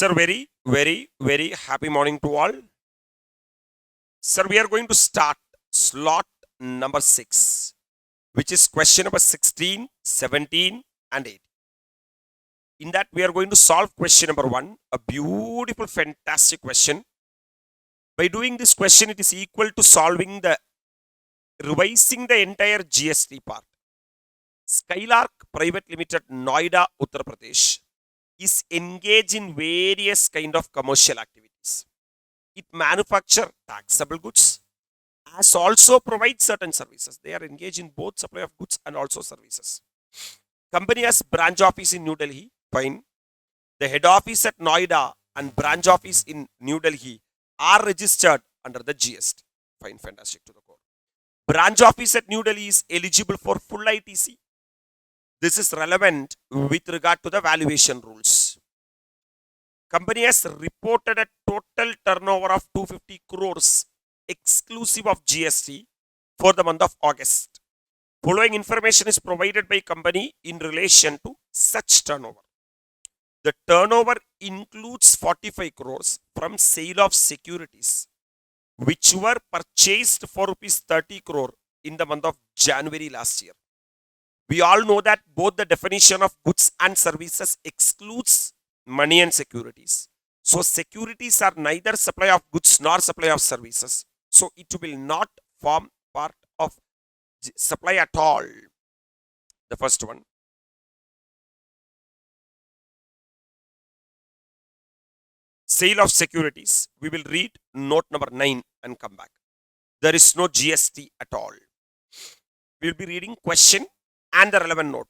Sir, very happy morning to all. Sir, we are going to start slot number 6, which is question number 16, 17, and 18. In that, we are going to solve question number 1, a beautiful, fantastic question. By doing this question, it is equal to revising the entire GST part. Skylark Private Limited, Noida, Uttar Pradesh, is engaged in various kind of commercial activities. It manufactures taxable goods as also provides certain services. They are engaged in both supply of goods and also services. Company has branch office in New Delhi. Fine. The head office at Noida and branch office in New Delhi are registered under the GST. Fine, fantastic to the core. Branch office at New Delhi is eligible for full ITC. This is relevant with regard to the valuation rules. Company has reported a total turnover of 250 crores exclusive of GST for the month of August. Following information is provided by company in relation to such turnover. The turnover includes 45 crores from sale of securities which were purchased for rupees 30 crore in the month of January last year. We all know that both the definition of goods and services excludes money and securities. So securities are neither supply of goods nor supply of services. So it will not form part of supply at all. The first one. Sale of securities. We will read note number 9 and come back. There is no GST at all. We will be reading question and the relevant note.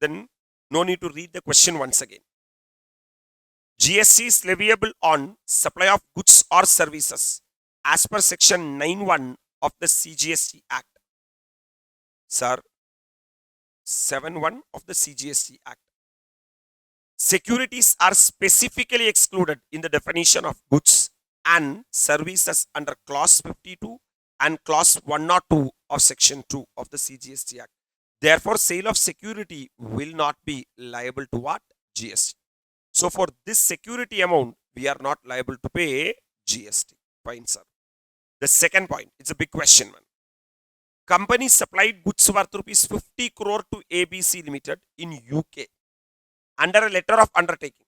Then no need to read the question once again. GST is leviable on supply of goods or services as per section 9(1) of the CGST Act. Sir, 7(1) of the CGST Act. Securities are specifically excluded in the definition of goods and services under clause 52 and clause 102 of section 2 of the CGST Act. Therefore, sale of security will not be liable to what? GST. So, for this security amount, we are not liable to pay GST. Fine, sir. The second point, it's a big question, man. Company supplied goods worth rupees 50 crore to ABC Limited in UK under a letter of undertaking.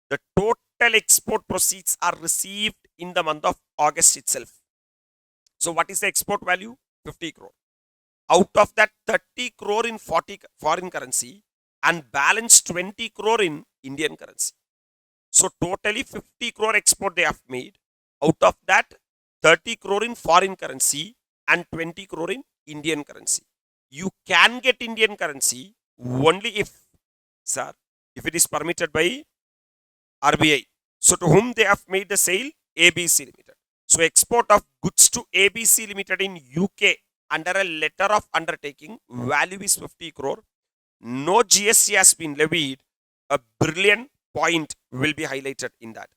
The total export proceeds are received in the month of August itself. So, what is the export value? 50 crore. Out of that, 30 crore in foreign currency and balance 20 crore in Indian currency. So totally 50 crore export they have made. Out of that, 30 crore in foreign currency and 20 crore in Indian currency. You can get Indian currency only if, sir, if it is permitted by RBI. So to whom they have made the sale? ABC Limited. So export of goods to ABC Limited in UK under a letter of undertaking, value is 50 crore. No GST has been levied. A brilliant point will be highlighted in that.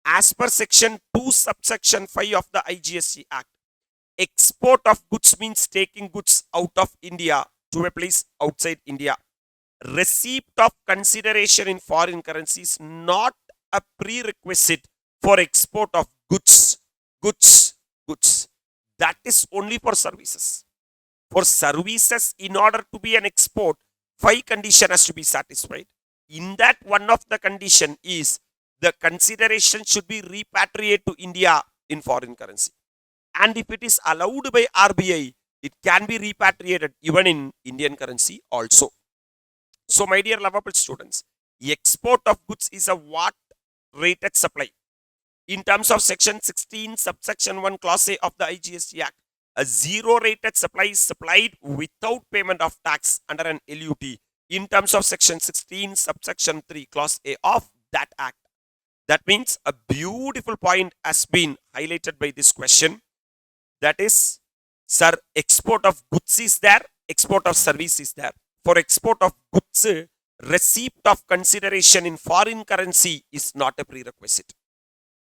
As per section 2 subsection 5 of the IGST Act, export of goods means taking goods out of India to a place outside India. Receipt of consideration in foreign currency is not a prerequisite for export of goods. That is only for services. For services, in order to be an export, 5 conditions has to be satisfied. In that, one of the condition is the consideration should be repatriated to India in foreign currency. And if it is allowed by RBI, it can be repatriated even in Indian currency also. So, my dear lovable students, export of goods is a what rated supply. In terms of section 16 subsection 1 clause A of the IGST Act, a zero rated supply is supplied without payment of tax under an LUT in terms of section 16 subsection 3 clause A of that act. That means a beautiful point has been highlighted by this question. That is, sir, export of goods is there, export of service is there. For export of goods, receipt of consideration in foreign currency is not a prerequisite.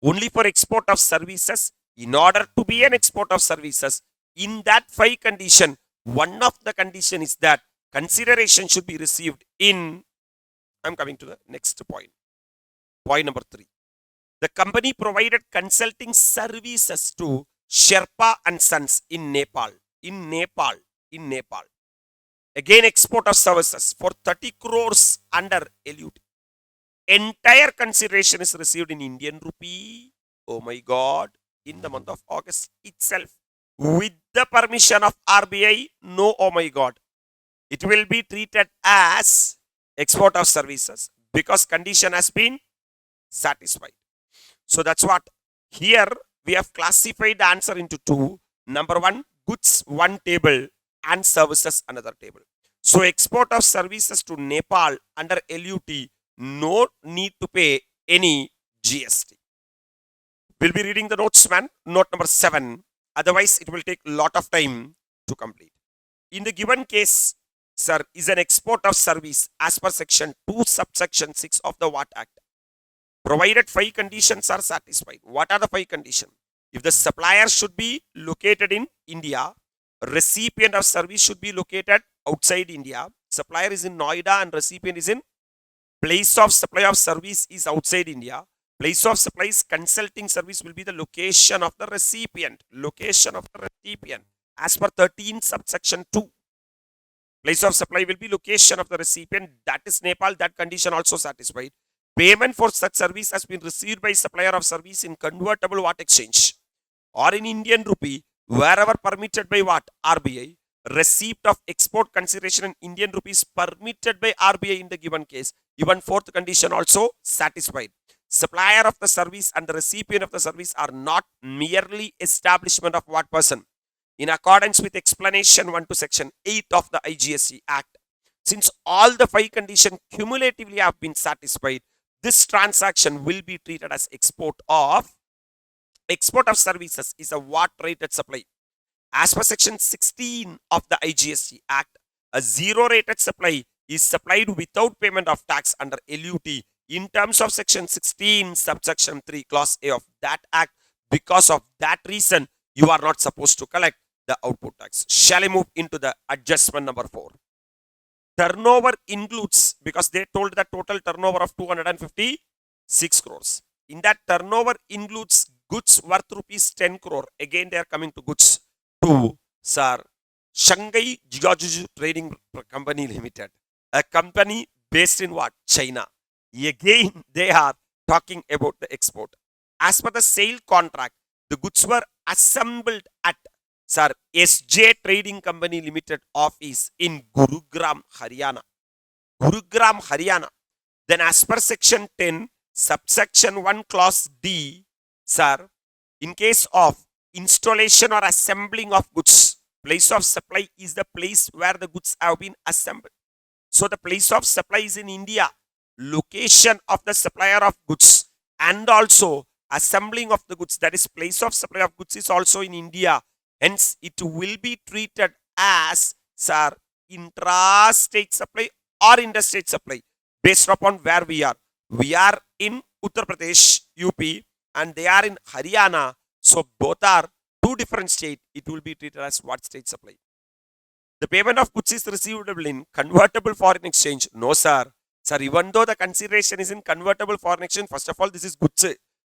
Only for export of services, in order to be an export of services, in that 5 condition, one of the condition is that consideration should be received in, I'm coming to the next point. Point number 3. The company provided consulting services to Sherpa and Sons in Nepal. In Nepal. In Nepal. Again, export of services for 30 crores under LUT. Entire consideration is received in Indian rupee. Oh my God. In the month of August itself. With the permission of RBI. No, oh my God. It will be treated as export of services because condition has been satisfied. So that's what. Here we have classified the answer into two. Number one, goods one table and services another table. So export of services to Nepal under LUT, no need to pay any GST. We'll be reading the notes, man. Note number 7. Otherwise, it will take a lot of time to complete. In the given case, sir, is an export of service as per section 2 subsection 6 of the VAT Act. Provided 5 conditions are satisfied. What are the 5 conditions? If the supplier should be located in India, recipient of service should be located outside India. Supplier is in Noida and recipient is in place of supply of service is outside India. Place of supplies consulting service will be the location of the recipient. Location of the recipient. As per 13 subsection 2. Place of supply will be location of the recipient. That is Nepal. That condition also satisfied. Payment for such service has been received by supplier of service in convertible VAT exchange or in Indian rupee wherever permitted by what? RBI. Receipt of export consideration in Indian rupees permitted by RBI in the given case. Even fourth condition also satisfied. Supplier of the service and the recipient of the service are not merely establishment of what person. In accordance with explanation 1 to section 8 of the IGST Act, since all the 5 conditions cumulatively have been satisfied, this transaction will be treated as export of services is a VAT rated supply. As per section 16 of the IGST Act, a zero rated supply is supplied without payment of tax under LUT in terms of section 16 subsection 3 clause A of that act. Because of that reason, you are not supposed to collect the output tax. Shall I move into the adjustment number 4? Turnover includes, because they told the total turnover of 256 crores. In that turnover includes goods worth rupees 10 crore. Again, they are coming to goods to, sir, Shanghai Jigajuju Trading Company Limited. A company based in what? China. Again, they are talking about the export. As per the sale contract, the goods were assembled at, sir, SJ Trading Company Limited office in Gurugram, Haryana. Gurugram, Haryana. Then as per section 10, subsection 1 clause D, sir, in case of installation or assembling of goods, place of supply is the place where the goods have been assembled. So the place of supply is in India. Location of the supplier of goods and also assembling of the goods, that is place of supply of goods, is also in India. Hence, it will be treated as, sir, intra-state supply or interstate supply based upon where we are. We are in Uttar Pradesh, UP, and they are in Haryana. So both are two different states. It will be treated as what state supply. The payment of goods is receivable in convertible foreign exchange. No, sir. Sir, even though the consideration is in convertible foreign exchange, first of all, this is goods.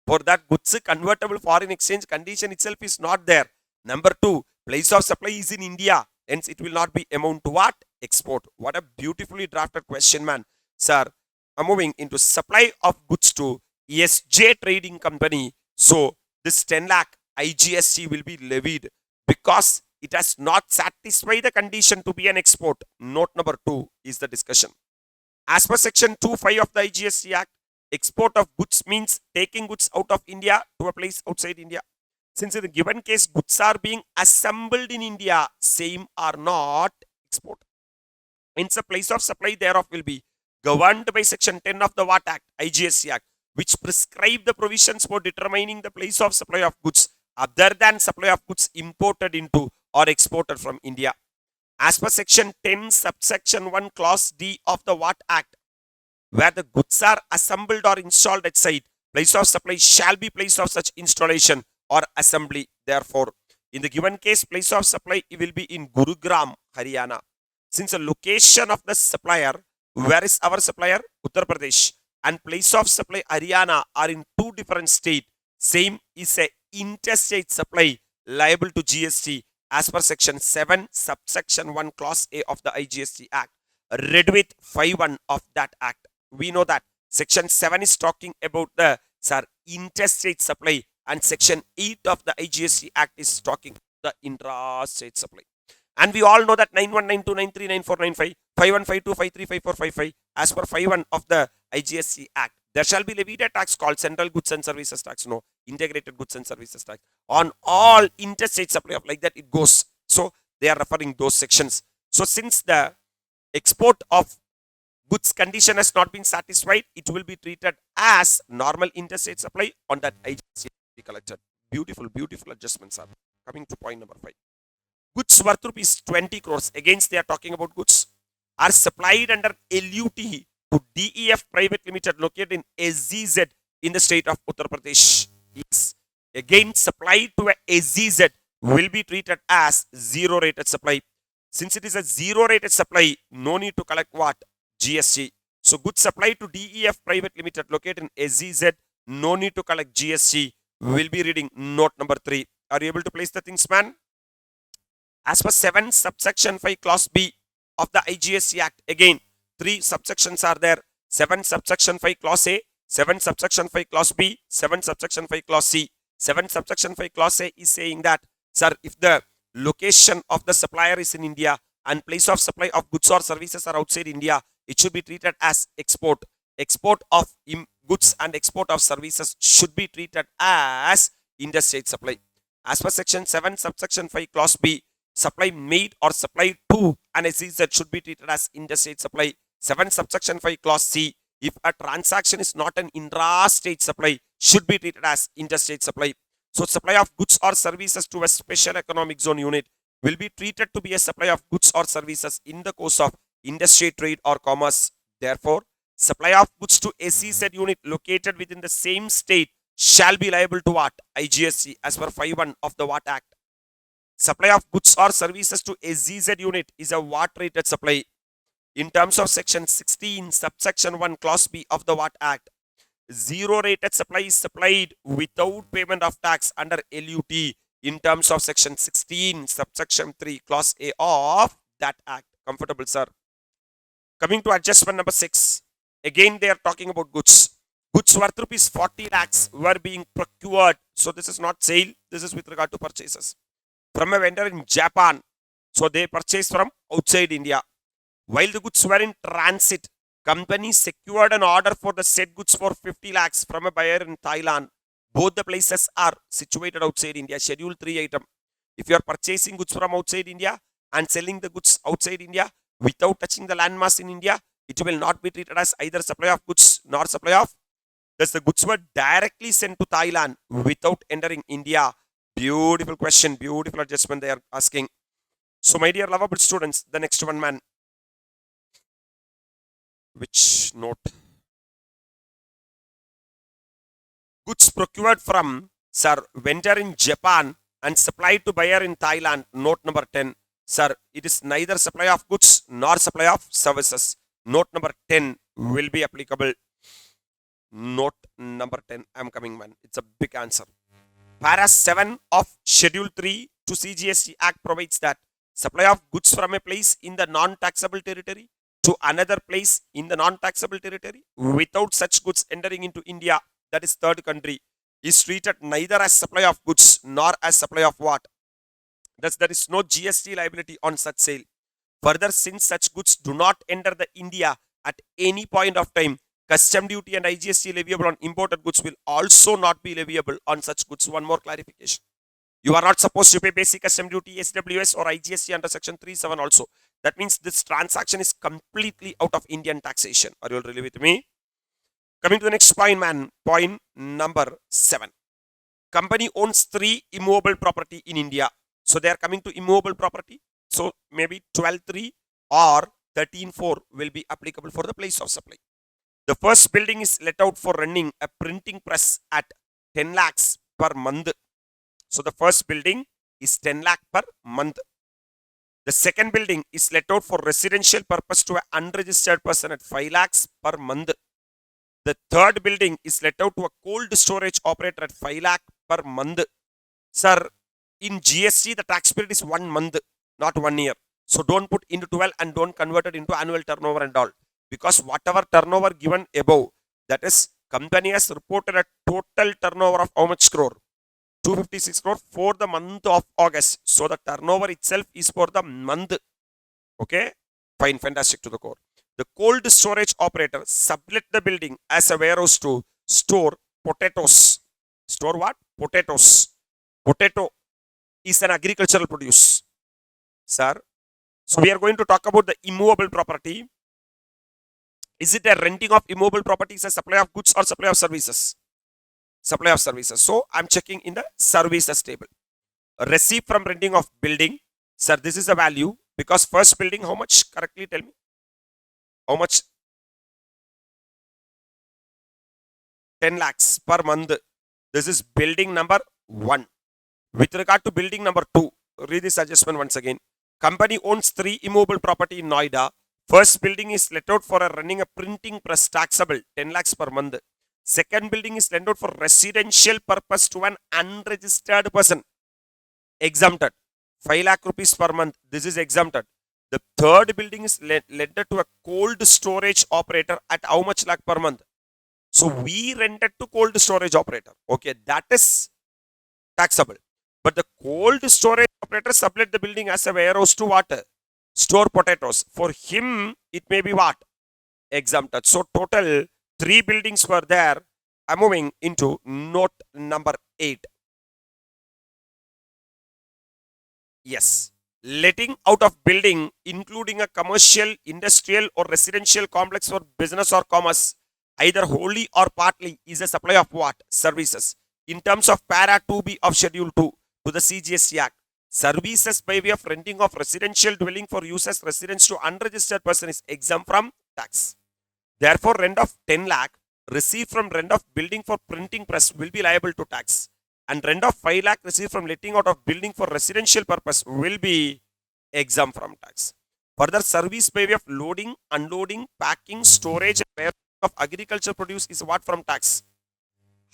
For that goods, convertible foreign exchange condition itself is not there. Number 2, place of supply is in India. Hence, it will not be amount to what? Export. What a beautifully drafted question, man. Sir, I'm moving into supply of goods to SJ Trading Company. So, this 10 lakh IGST will be levied because it has not satisfied the condition to be an export. Note number 2 is the discussion. As per section 2.5 of the IGST Act, export of goods means taking goods out of India to a place outside India. Since in the given case, goods are being assembled in India, same are not export. Hence, the place of supply thereof will be governed by section 10 of the VAT Act, IGST Act, which prescribe the provisions for determining the place of supply of goods other than supply of goods imported into or exported from India. As per section 10 subsection 1 clause D of the VAT Act, where the goods are assembled or installed at site, place of supply shall be place of such installation or assembly. Therefore, in the given case, place of supply will be in Gurugram, Haryana. Since the location of the supplier, where is our supplier? Uttar Pradesh. and place of supply Haryana are in two different states, same is a interstate supply liable to GST as per section 7 subsection 1 clause A of the IGST Act. Read with 5(1) of that act. We know that section 7 is talking about the interstate supply, and section 8 of the IGST Act is talking the intrastate supply. And we all know that 9192939495 5152535455 as per 5(1) of the IGST Act, there shall be levied a tax called Central Goods and Services Tax, no, Integrated Goods and Services Tax, on all interstate supply of, like that it goes. So they are referring those sections. So since the export of goods condition has not been satisfied, it will be treated as normal interstate supply on that IGST collected. Beautiful, beautiful adjustments are coming to point number 5. Goods worth rupees 20 crores, against they are talking about goods, are supplied under LUT to DEF Private Limited located in SEZ in the state of Uttar Pradesh. Is again supplied to a SEZ will be treated as zero rated supply. Since it is a zero rated supply, no need to collect what? GST. So goods supplied to DEF Private Limited located in SEZ, no need to collect GST. We will be reading note number 3. Are you able to place the things, man? As per 7 subsection 5 clause B of the IGST Act, again 3 subsections are there. 7 subsection 5 clause A, 7 subsection 5 clause B, 7 subsection 5 clause C. 7 subsection 5 clause A is saying that, sir, if the location of the supplier is in India and place of supply of goods or services are outside India, it should be treated as export. Export of goods and export of services should be treated as interstate supply. As per section 7 subsection 5 clause B, supply made or supplied to an SEZ should be treated as interstate supply. 7 subsection 5 clause C, if a transaction is not an intrastate supply, should be treated as interstate supply. So supply of goods or services to a special economic zone unit will be treated to be a supply of goods or services in the course of interstate trade or commerce. Therefore, supply of goods to SEZ unit located within the same state shall be liable to what? IGST as per 5(1) of the VAT Act. Supply of goods or services to SEZ unit is a VAT rated supply. In terms of section 16 subsection 1 clause B of the VAT Act, zero rated supply is supplied without payment of tax under LUT in terms of section 16 subsection 3 clause A of that Act. Comfortable, sir? Coming to adjustment number 6, again they are talking about goods. Goods worth rupees 40 lakhs were being procured. So this is not sale, this is with regard to purchases from a vendor in Japan. So they purchased from outside India. While the goods were in transit, company secured an order for the said goods for 50 lakhs from a buyer in Thailand. Both the places are situated outside India. Schedule 3 item. If you are purchasing goods from outside India and selling the goods outside India without touching the landmass in India, it will not be treated as either supply of goods nor supply of. Thus the goods were directly sent to Thailand without entering India. Beautiful question, beautiful adjustment they are asking. So my dear lovable students, the next one, man. Which note? Goods procured from, sir, vendor in Japan and supplied to buyer in Thailand. Note number 10. Sir, it is neither supply of goods nor supply of services. Note number 10 will be applicable. Note number 10. I'm coming, man. It's a big answer. Para 7 of Schedule 3 to CGST Act provides that supply of goods from a place in the non-taxable territory to another place in the non-taxable territory without such goods entering into India, that is third country, is treated neither as supply of goods nor as supply of what? Thus, there is no GST liability on such sale. Further, since such goods do not enter the India at any point of time, custom duty and IGST leviable on imported goods will also not be leviable on such goods. One more clarification. You are not supposed to pay basic custom duty, SWS or IGST under section 3(7) also. That means this transaction is completely out of Indian taxation. Are you all really with me? Coming to the next point, man. Point number 7. Company owns 3 immovable property in India. So they are coming to immovable property. So maybe 12(3) or 13(4) will be applicable for the place of supply. The first building is let out for running a printing press at 10 lakhs per month. So the first building is 10 lakh per month. The second building is let out for residential purpose to an unregistered person at 5 lakhs per month. The third building is let out to a cold storage operator at 5 lakh per month. Sir, in GST, the tax period is 1 month, not 1 year. So don't put into 12 and don't convert it into annual turnover and all. Because whatever turnover given above, that is, company has reported a total turnover of how much crore? 256 crore for the month of August. So the turnover itself is for the month. Okay? Fine, fantastic to the core. The cold storage operator sublet the building as a warehouse to store potatoes. Store what? Potatoes. Potato is an agricultural produce, sir. So we are going to talk about the immovable property. Is it a renting of immovable property? Is a supply of goods or supply of services? Supply of services. So I'm checking in the services table. Receipt from renting of building. Sir, this is a value because first building, how much? Correctly tell me. How much? 10 lakhs per month. This is building number 1. With regard to building number 2, read this adjustment once again. Company owns 3 immovable property in Noida. First building is let out for running a printing press, taxable 10 lakhs per month. Second building is lent out for residential purpose to an unregistered person, exempted 5 lakh rupees per month. This is exempted. The third building is lended to a cold storage operator at how much lakh per month? So we rented to cold storage operator. Okay, that is taxable. But the cold storage operator sublet the building as a warehouse to what? Store potatoes. For him, it may be what? Exempted. So total 3 buildings were there. I'm moving into note number 8. Yes. Letting out of building, including a commercial, industrial, or residential complex for business or commerce, either wholly or partly, is a supply of what? Services. In terms of para 2B of Schedule 2 to the CGST Act, services by way of renting of residential dwelling for use as residence to unregistered person is exempt from tax. Therefore, rent of 10 lakh received from rent of building for printing press will be liable to tax. And rent of 5 lakh received from letting out of building for residential purpose will be exempt from tax. Further, service by way of loading, unloading, packing, storage, and warehousing of agriculture produce is what from tax.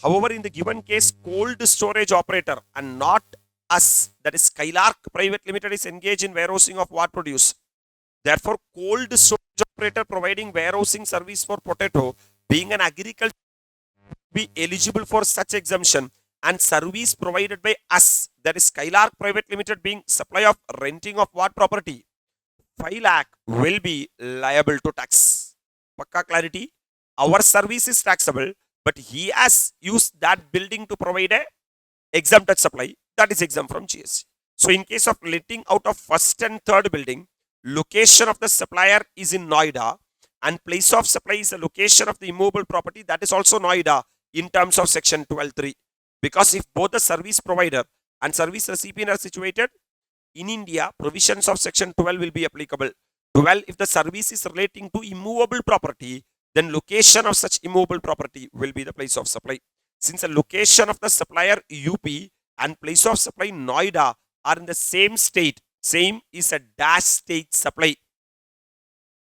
However, in the given case, cold storage operator and not us, that is Skylark Private Limited, is engaged in warehousing of what produce. Therefore, cold storage operator providing warehousing service for potato, being an agriculture, be eligible for such exemption, and service provided by us, that is Skylark Private Limited, being supply of renting of what property? 5 lakh will be liable to tax. Pakka clarity? Our service is taxable, but he has used that building to provide a exempted supply, that is exempt from GST. So in case of letting out of first and third building, location of the supplier is in Noida and place of supply is the location of the immovable property, that is also Noida in terms of section 12.3. Because if both the service provider and service recipient are situated in India, provisions of section 12 will be applicable. 12, if the service is relating to immovable property, then location of such immovable property will be the place of supply. Since the location of the supplier UP and place of supply Noida are in the same state, same is a dash state supply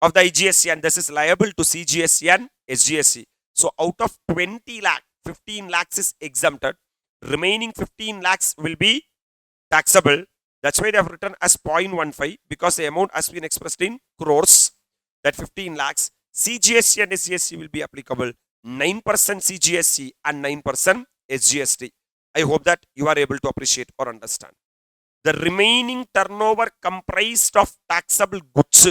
of the IGST, and this is liable to CGST and SGST. So out of 20 lakh, 15 lakhs is exempted. Remaining 15 lakhs will be taxable. That's why they have written as 0.15 because the amount has been expressed in crores. That 15 lakhs, CGST and SGST will be applicable. 9% CGST and 9% SGST. I hope that you are able to appreciate or understand. The remaining turnover comprised of taxable goods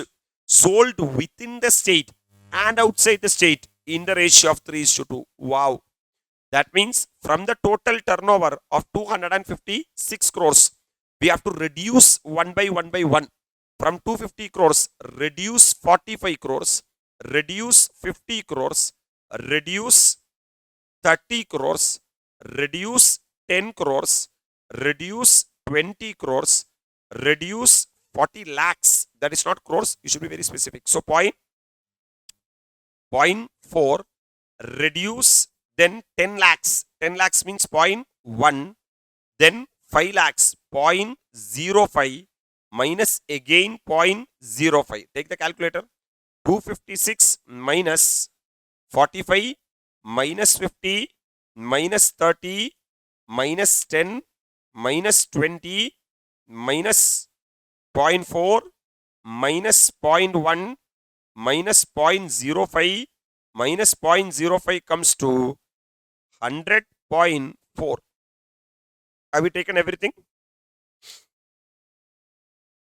sold within the state and outside the state in the ratio of 3:2. Wow. That means from the total turnover of 256 crores, we have to reduce one by one. From 250 crores, reduce 45 crores, reduce 50 crores, reduce 30 crores, reduce 10 crores, reduce 20 crores, reduce 40 lakhs. That is not crores, you should be very specific. So 0.4, reduce, then 10 lakhs. 10 lakhs means 0.1, then 5 lakhs, 0.05, minus again 0.05. Take the calculator. 256 minus 45 minus 50, minus 30, minus 10, minus 20, minus 0.4, minus 0.1, minus 0.05, minus 0.05 comes to 100.4. Have we taken everything?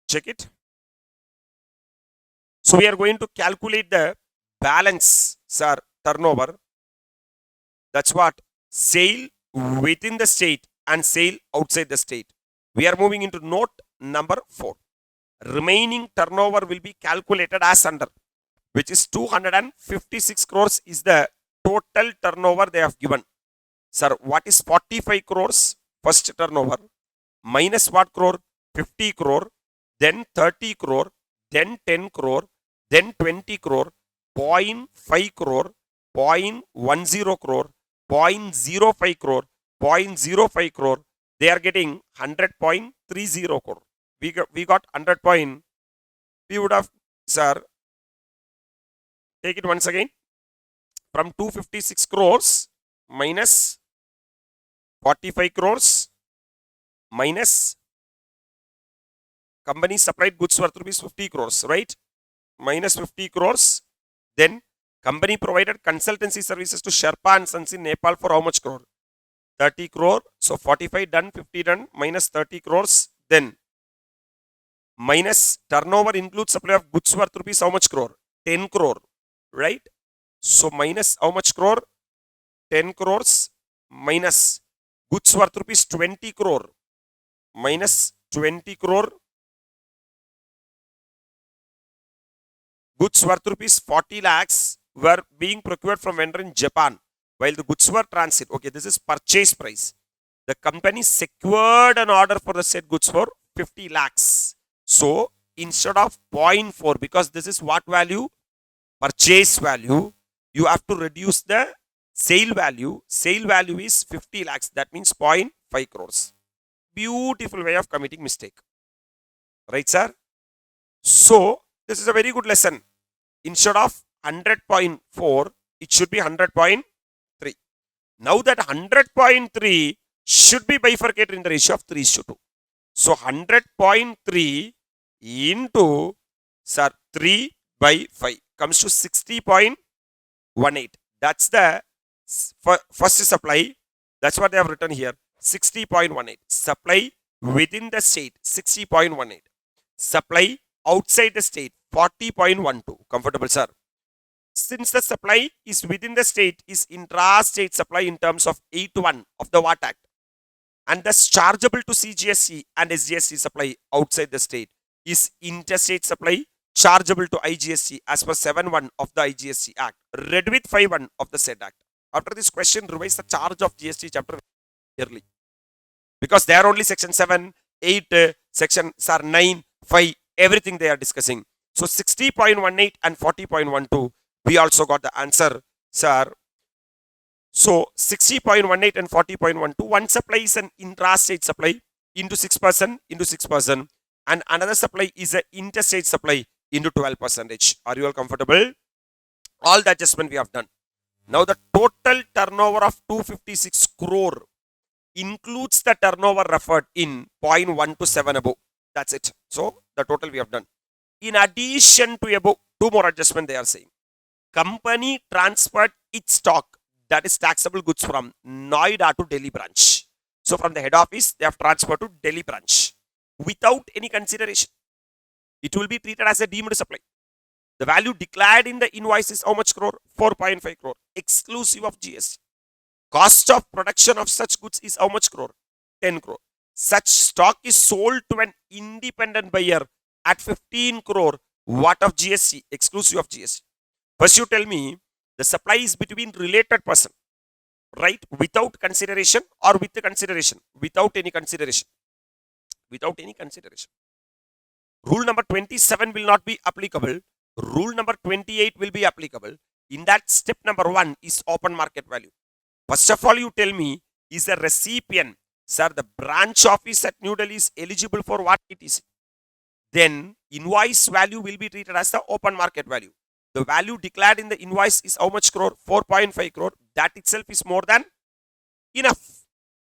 Check it. So we are going to calculate the balance, sir, turnover. That's what sale within the state and sale outside the state. We are moving into note number 4. Remaining turnover will be calculated as under, which is 256 crores is the total turnover they have given. Sir, what is 45 crores first turnover? Minus what crore? 50 crore, then 30 crore, then 10 crore, then 20 crore, 0.5 crore, 0.10 crore, 0.05 crore, 0.05 crore. They are getting 100.30 crore. We got 100 point. We would have, sir, take it once again. From 256 crores minus 45 crores minus company supplied goods worth rupees 50 crores, right? Minus 50 crores. Then company provided consultancy services to Sherpa and Sons in Nepal for how much crore? 30 crore. So 45 done, 50 done, minus 30 crores. Then minus turnover includes supply of goods worth rupees how much crore? 10 crore, right? So minus how much crore? 10 crores minus goods worth rupees 20 crore minus 20 crore. Goods worth rupees 40 lakhs were being procured from vendor in Japan while the goods were transit. Okay, this is purchase price. The company secured an order for the said goods for 50 lakhs. So instead of 0.4, because this is what value? Purchase value. You have to reduce the sale value. Sale value is 50 lakhs. That means 0.5 crores. Beautiful way of committing mistake. Right, sir? So this is a very good lesson. Instead of 100.4, it should be 100.3. Now that 100.3 should be bifurcated in the ratio of 3:2. So 100.3 into, sir, 3 by 5 comes to 60.18. That's the first supply. That's what they have written here. 60.18. Supply within the state, 60.18. Supply outside the state, 40.12. Comfortable, sir? Since the supply is within the state, is intra-state supply in terms of 8.1 of the VAT Act, and thus chargeable to CGST and SGST supply outside the state is interstate supply chargeable to IGST as per 7.1 of the IGST Act, read with 5.1 of the said Act. After this question, revise the charge of GST chapter yearly. Because they are only section 7, 8, section 9, 5, everything they are discussing. So 60.18 and 40.12, we also got the answer, sir. So 60.18 and 40.12, one supply is an intra-state supply into 6%, and another supply is an interstate supply into 12%. Are you all comfortable? All the adjustment we have done. Now the total turnover of 256 crore includes the turnover referred in 0.1 to 7 above. That's it. So the total we have done. In addition to above, two more adjustment they are saying. Company transferred its stock, that is taxable goods, from Noida to Delhi branch. So from the head office, they have transferred to Delhi branch without any consideration. It will be treated as a deemed supply. The value declared in the invoice is how much crore? 4.5 crore, exclusive of GST. Cost of production of such goods is how much crore? 10 crore. Such stock is sold to an independent buyer at 15 crore. What of GST? Exclusive of GST. First you tell me the supply is between related person, right? Without consideration or with the consideration? Without any consideration. Without any consideration. Rule number 27 will not be applicable. Rule number 28 will be applicable. In that, step number 1 is open market value. First of all, you tell me, is the recipient, sir, the branch office at New Delhi is eligible for what it is? Then invoice value will be treated as the open market value. The value declared in the invoice is how much crore? 4.5 crore. That itself is more than enough.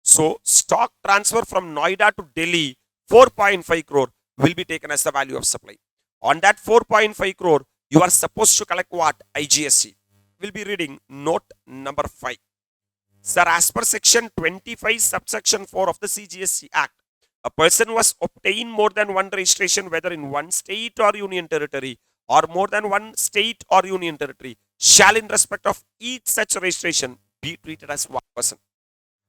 So stock transfer from Noida to Delhi, 4.5 crore will be taken as the value of supply. On that 4.5 crore, you are supposed to collect what? IGST. We'll be reading note number 5. Sir, as per section 25 subsection 4 of the CGST Act, a person who has obtained more than one registration, whether in one state or union territory, or more than one state or union territory, shall in respect of each such registration be treated as one person.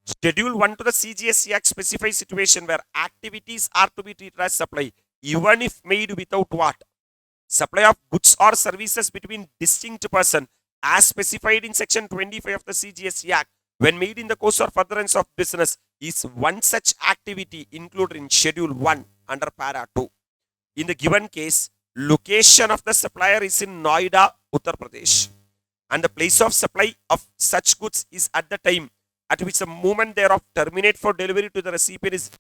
Schedule 1 to the CGST Act specifies situation where activities are to be treated as supply, even if made without what? Supply of goods or services between distinct person, as specified in section 25 of the CGST Act, when made in the course or furtherance of business, is one such activity included in Schedule 1 under Para 2. In the given case, location of the supplier is in Noida, Uttar Pradesh, and the place of supply of such goods is at the time at which the movement thereof terminate for delivery to the recipient is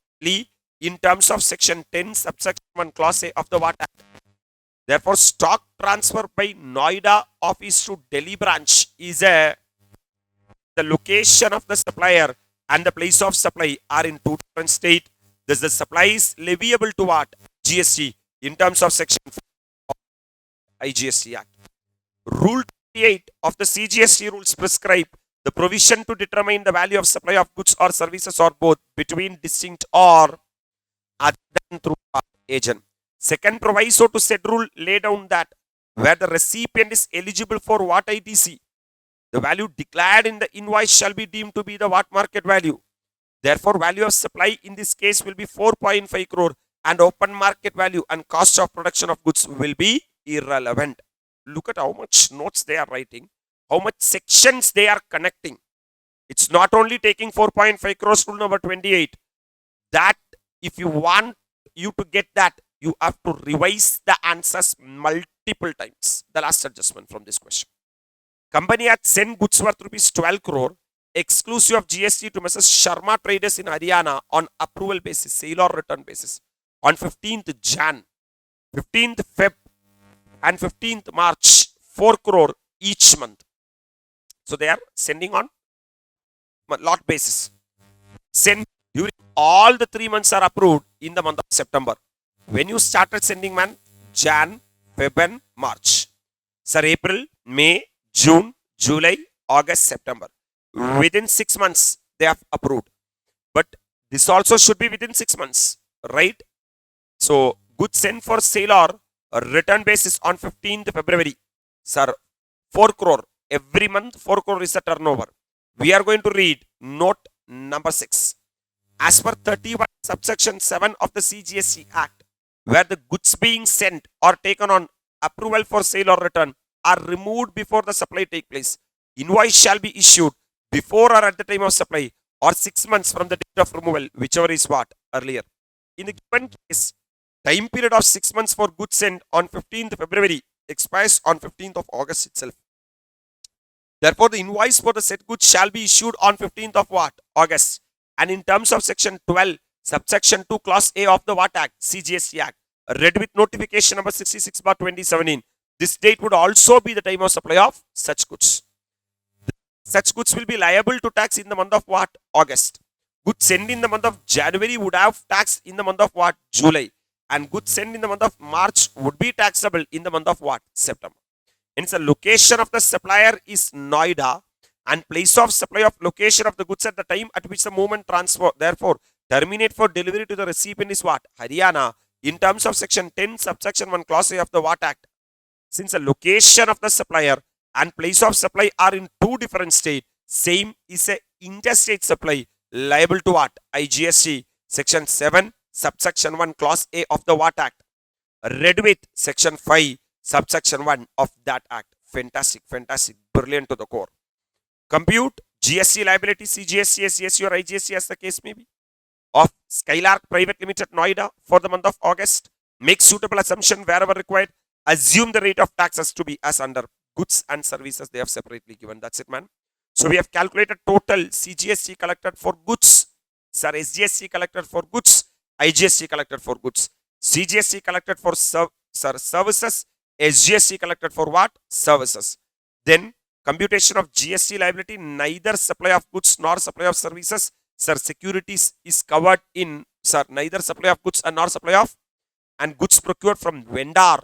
in terms of section 10 subsection 1 clause A of the VAT Act. Therefore, stock transfer by Noida office to Delhi branch is the location of the supplier and the place of supply are in two different states. Thus, the supply is leviable to what? GST in terms of section 4 of IGST Act. Rule 28 of the CGST rules prescribe the provision to determine the value of supply of goods or services or both between distinct or other than through agent. Second proviso to said rule lay down that where the recipient is eligible for what ITC, the value declared in the invoice shall be deemed to be the what market value. Therefore, value of supply in this case will be 4.5 crore and open market value and cost of production of goods will be irrelevant. Look at how much notes they are writing, how much sections they are connecting. It's not only taking 4.5 crores rule number 28. That if you want you to get that, you have to revise the answers multiple times. The last adjustment from this question. Company had sent goods worth rupees 12 crore exclusive of GST to Mrs. Sharma Traders in Haryana on approval basis, sale or return basis on 15th Jan, 15th Feb and 15th March, 4 crore each month. So they are sending on lot basis. Send during all the 3 months are approved in the month of September. When you started sending, man, Jan, Feb and March. Sir, April, May, June, July, August, September. Within 6 months, they have approved. But this also should be within 6 months, right? So, goods sent for sale or return basis on 15th February. Sir, 4 crore. Every month, 4 crore is the turnover. We are going to read note number 6. As per 31 subsection 7 of the CGST Act, where the goods being sent or taken on approval for sale or return are removed before the supply take place, invoice shall be issued before or at the time of supply or 6 months from the date of removal, whichever is what earlier. In the given case, time period of 6 months for goods sent on 15th February expires on 15th of August itself. Therefore, the invoice for the said goods shall be issued on 15th of what? August. And in terms of section 12, subsection 2, clause A of the VAT Act, CGST Act, read with notification number 66/2017, this date would also be the time of supply of such goods. Such goods will be liable to tax in the month of what? August. Goods sent in the month of January would have tax in the month of what? July. And goods sent in the month of March would be taxable in the month of what? September. Hence, the location of the supplier is Noida and place of supply of location of the goods at the time at which the movement transfer, therefore, terminate for delivery to the recipient is what? Haryana in terms of section 10 subsection 1 clause A of the VAT Act. Since the location of the supplier and place of supply are in two different states, same is a interstate supply liable to what? IGST section 7 subsection 1 clause A of the VAT Act. Read with section 5 subsection 1 of that act. Fantastic, fantastic, brilliant to the core. Compute GST liability, CGST, SGST or IGST as the case may be, of Skylark Private Limited Noida for the month of August. Make suitable assumption wherever required. Assume the rate of taxes to be as under goods and services they have separately given. That's it, man. So we have calculated total CGST collected for goods. Sir, SGST collected for goods. IGST collected for goods. CGST collected for services. SGST collected for what? Services. Then computation of GST liability, neither supply of goods nor supply of services. Sir, securities is covered in, sir, neither supply of goods and nor supply of, and goods procured from vendor.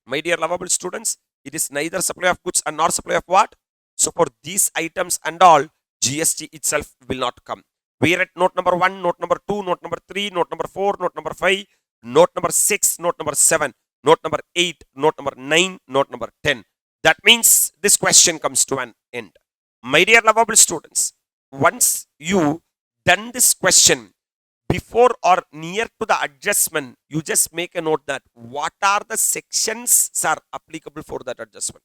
My dear lovable students, it is neither supply of goods and nor supply of what? So for these items and all, GST itself will not come. We are at note number 1, note number 2, note number 3, note number 4, note number 5, note number 6, note number 7, note number 8, note number 9, note number 10. That means this question comes to an end. My dear lovable students, once you done this question, before or near to the adjustment, you just make a note that what are the sections are applicable for that adjustment.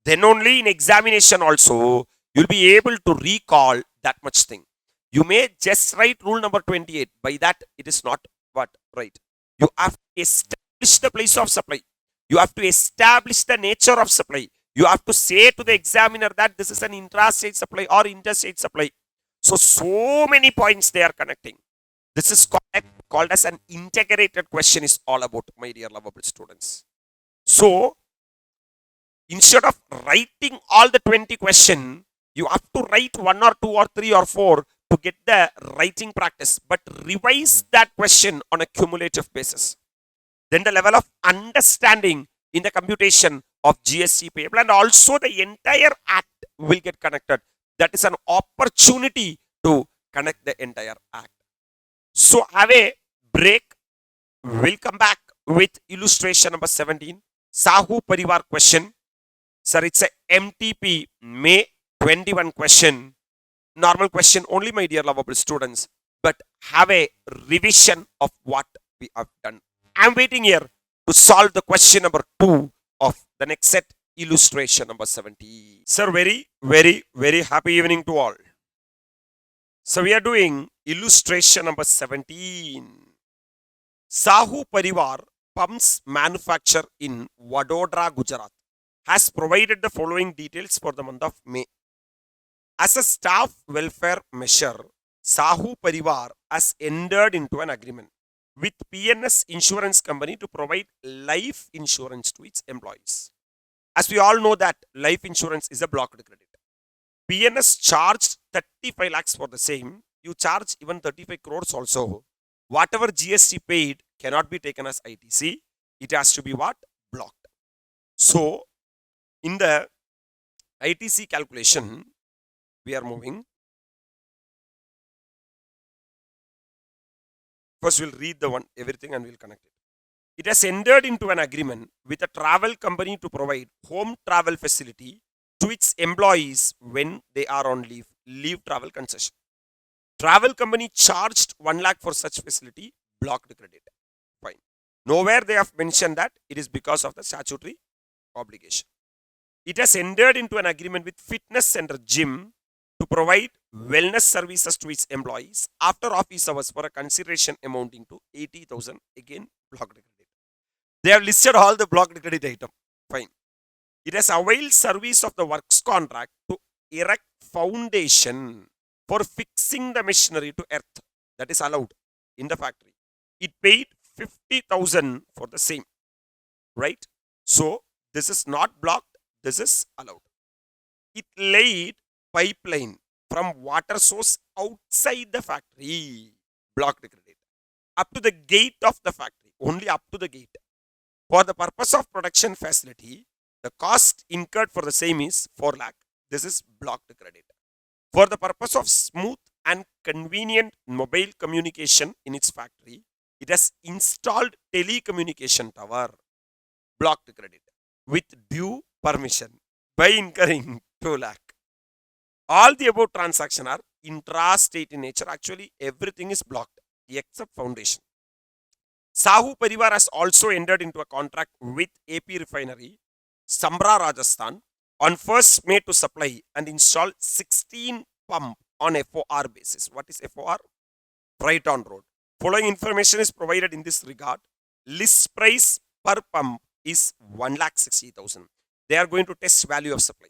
Then only in examination also, you'll be able to recall that much thing. You may just write rule number 28. By that, it is not what right. You have to establish the place of supply. You have to establish the nature of supply. You have to say to the examiner that this is an intrastate supply or interstate supply. So many points they are connecting. This is called as an integrated question is all about, my dear lovable students. So, instead of writing all the 20 question, you have to write 1 or 2 or 3 or 4 to get the writing practice, but revise that question on a cumulative basis. Then the level of understanding in the computation of GST payable and also the entire act will get connected. That is an opportunity to connect the entire act. So have a break. We'll come back with illustration number 17. Sahu Parivar question. Sir, it's a MTP May 21 question. Normal question only, my dear lovable students. But have a revision of what we have done. I'm waiting here to solve the question number 2 of the next set, illustration number 17. Sir, very happy evening to all. So we are doing illustration number 17. Sahu Parivar pumps manufacture in Vadodara, Gujarat has provided the following details for the month of May. As a staff welfare measure, Sahu Parivar has entered into an agreement with PNS insurance company to provide life insurance to its employees. As we all know that life insurance is a blocked credit. PNS charged 35 lakhs for the same. You charge even 35 crores also. Whatever GST paid cannot be taken as ITC. It has to be what? Blocked. So, in the ITC calculation, we are moving. First, we'll read the one, everything, and we'll connect it. It has entered into an agreement with a travel company to provide home travel facility to its employees when they are on leave travel concession. Travel company charged 1 lakh for such facility, blocked credit. Fine. Nowhere they have mentioned that it is because of the statutory obligation. It has entered into an agreement with fitness center gym to provide wellness services to its employees after office hours for a consideration amounting to 80,000. Again, blocked credit. They have listed all the blocked credit item. Fine. It has availed service of the works contract to erect foundation for fixing the machinery to earth. That is allowed in the factory. It paid 50,000 for the same. Right? So, this is not blocked. This is allowed. It laid pipeline from water source outside the factory. Blocked credit. Up to the gate of the factory. Only up to the gate. For the purpose of production facility, the cost incurred for the same is 4 lakh. This is blocked credit. For the purpose of smooth and convenient mobile communication in its factory, it has installed telecommunication tower. Blocked credit. With due permission by incurring 2 lakh. All the above transactions are intrastate in nature. Actually, everything is blocked except foundation. Sahu Parivar has also entered into a contract with AP Refinery, Sambra, Rajasthan, on 1st May to supply and install 16 pump on FOR basis. What is FOR? Freight on road. Following information is provided in this regard. List price per pump is 1,60,000. They are going to test value of supply,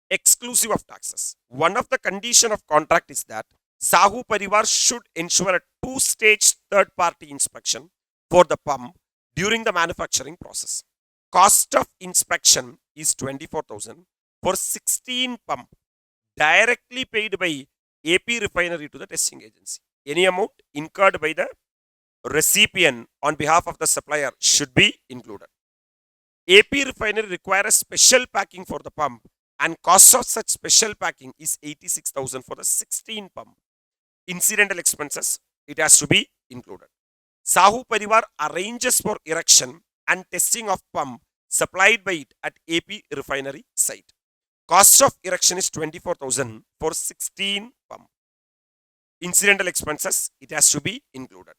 exclusive of taxes. One of the condition of contract is that Sahu Parivar should ensure a 2-stage third-party inspection for the pump during the manufacturing process. Cost of inspection is 24,000 for 16 pump directly paid by AP refinery to the testing agency. Any amount incurred by the recipient on behalf of the supplier should be included. AP refinery requires special packing for the pump and cost of such special packing is 86,000 for the 16 pump. Incidental expenses, it has to be included. Sahu Parivar arranges for erection and testing of pump supplied by it at AP refinery site. Cost of erection is 24,000 for 16 pump. Incidental expenses, it has to be included.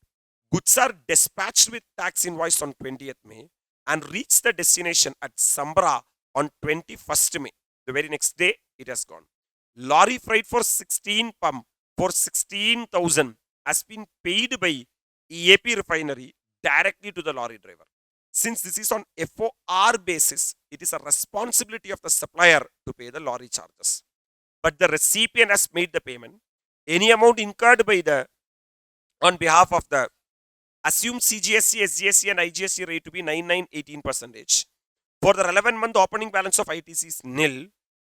Goods are dispatched with tax invoice on 20th May and reach the destination at Sambra on 21st May. The very next day, it has gone. Lorry freight for 16 pump for 16,000 has been paid by AP refinery directly to the lorry driver. Since this is on FOR basis, it is a responsibility of the supplier to pay the lorry charges. But the recipient has made the payment. Any amount incurred by the on behalf of the assumed CGST, SGST and IGST rate to be 9918%. For the relevant month, the opening balance of ITC is nil,